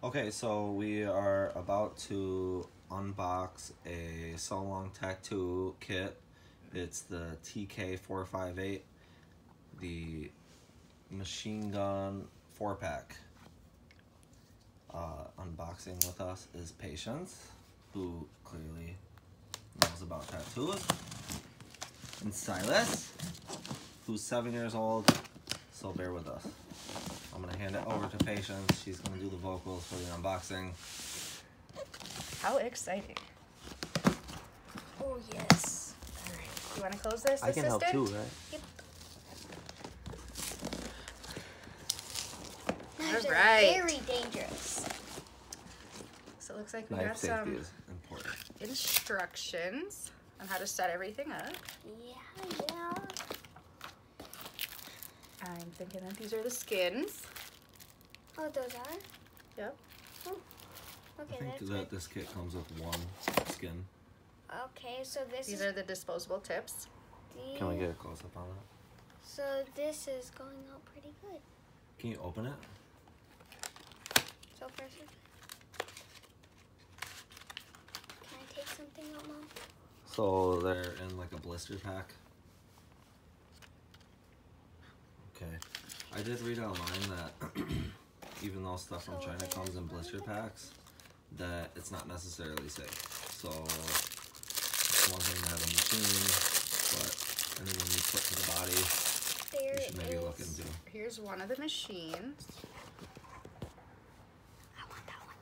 Okay, so we are about to unbox a Solong TK458 kit. It's the TK458, the machine gun 4-pack. Unboxing with us is Patience, who clearly knows about tattoos, and Silas, who's 7 years old, so bear with us. I'm gonna hand it over to Patience. She's gonna do the vocals for the unboxing. How exciting. Oh, yes. All right. You want to close this, I can assistant? help too, right? Yep. All Knives are right. very dangerous. So it looks like we Knife got safety some is important. instructions on how to set everything up. Yeah. I'm thinking that these are the skins. Oh, those are? Yep. Oh. I Okay, think that's that good. this kit comes with one skin. Okay, so this These is are the disposable tips. the... Can we get a close up on that? So this is going out pretty good. Can you open it? So first, can I take something out, Mom? So they're in like a blister pack. Okay. I did read online that even though stuff from China comes in blister packs, that it's not necessarily safe. So it's one thing to have a machine, but anything you put to the body, There you should maybe is. look into. Here's one of the machines. I want that one.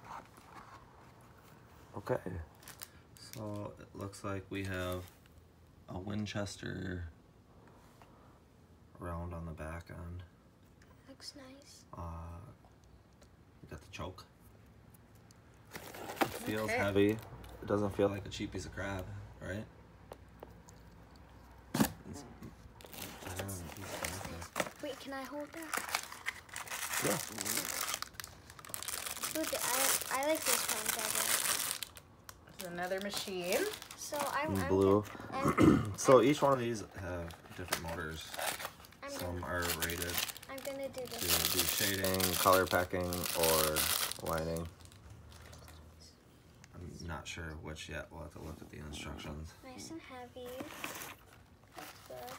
Okay. So it looks like we have a Winchester round on the back end. Looks nice. We got the choke. It feels Okay. heavy. It doesn't feel like a cheap piece of crap, right? It's, I don't know, a piece of plastic. Wait, can I hold that? Yeah. Ooh, I like this one better. There's another machine. So I'm Blue. I'm, So each one of these have different motors. I'm Some gonna, are rated I'm gonna do to this. do shading, color packing, or lining. I'm not sure which yet. We'll have to look at the instructions. Nice and heavy. That's good.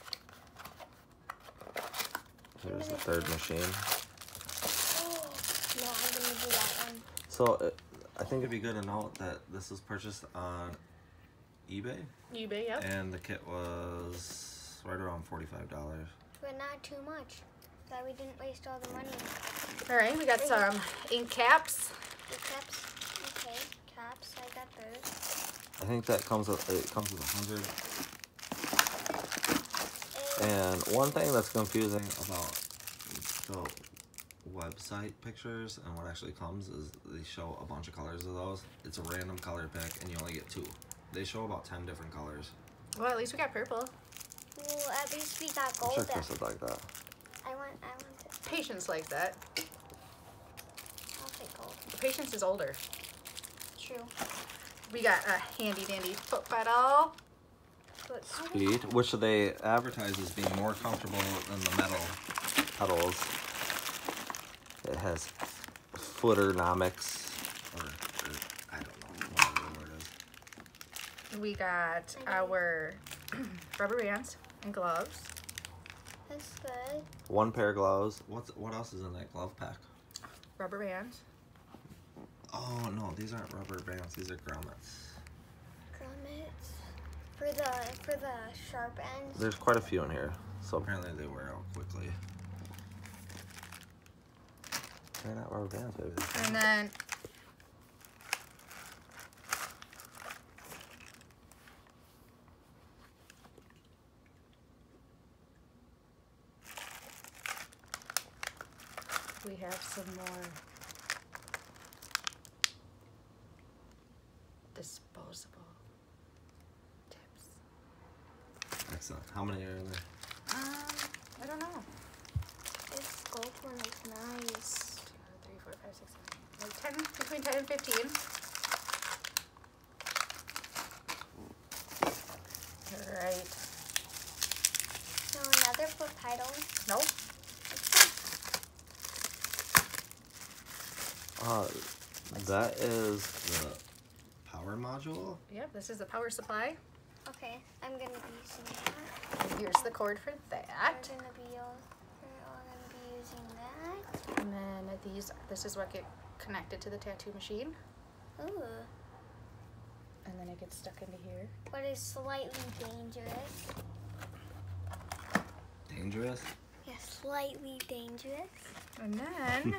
Here's the third machine. Oh, no, I'm gonna do that one. So I think it'd be good to note that this was purchased on eBay, eBay, yep. and the kit was right around $45. But not too much. That we didn't waste all the money. All right, we got some ink caps. The caps. Okay, caps. I got those. I think that comes with 100. And one thing that's confusing about the website pictures and what actually comes is they show a bunch of colors of those. It's a random color pick, and you only get 2. They show about 10 different colors. Well, at least we got purple. Well, at least we got I'm gold. sure Chris would like that. I want it. Patience like that. I'll take gold. Patience is older. True. We got a handy dandy foot pedal. But Speed, which they advertise as being more comfortable than the metal pedals. It has footernomics, or I don't know what the word is. We got our rubber bands and gloves. that's good. 1 pair of gloves. What else is in that glove pack? Rubber bands. Oh no, these aren't rubber bands. These are grommets. Grommets. For the sharp ends. There's quite a few in here, so apparently they wear out quickly. They're not rubber bands, baby. And then we have some more disposable tips. Excellent. How many are in there? I don't know. This gold one is nice. 2, 3, 4, 5, 6, 7, 10, between 10 and 15. All right. So another foot pedal. Nope. Let's see. That is the power module. Yep, this is the power supply. Okay, I'm gonna be using that. And here's the cord for that. We're all gonna be using that. And then this is what get connected to the tattoo machine. Ooh. And then it gets stuck into here. But it's slightly dangerous. Dangerous? Yeah, slightly dangerous. And then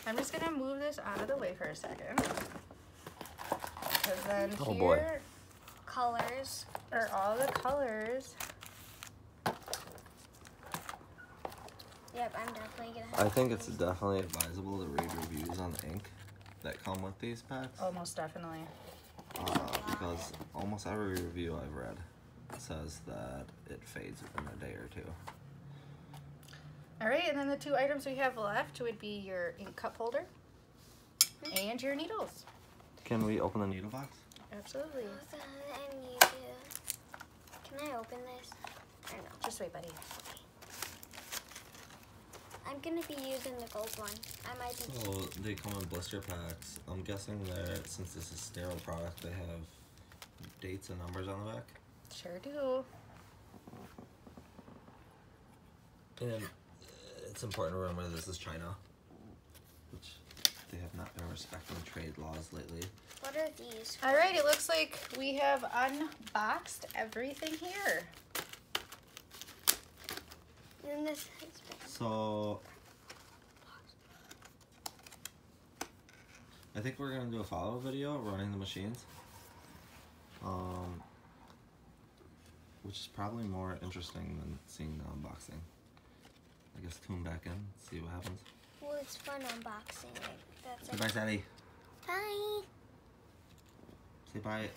I'm just gonna move this out of the way for a second. Because then Oh, here boy. Colors. are all the colors. Yep, I'm definitely gonna have I think it's definitely advisable to read reviews on the ink that come with these packs. Oh, most definitely. Because almost every review I've read says that it fades within a day or two. All right, and then the two items we have left would be your ink cup holder and your needles. Can we open the needle box? Absolutely. I need to. Can I open this? Or no? Just wait, buddy. I'm gonna be using the gold one. I might be. So they come in blister packs. I'm guessing that since this is sterile product, they have dates and numbers on the back. Sure do. And it's important to remember this is China, which they have not been respecting trade laws lately. What are these? All right, it looks like we have unboxed everything here. And this has been. So I think we're gonna do a follow-up video running the machines, which is probably more interesting than seeing the unboxing. I guess tune back in, see what happens. Well, it's fun unboxing it. That's Say bye, Sadie. Bye. Say bye,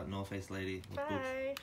no face lady with boobs. Bye.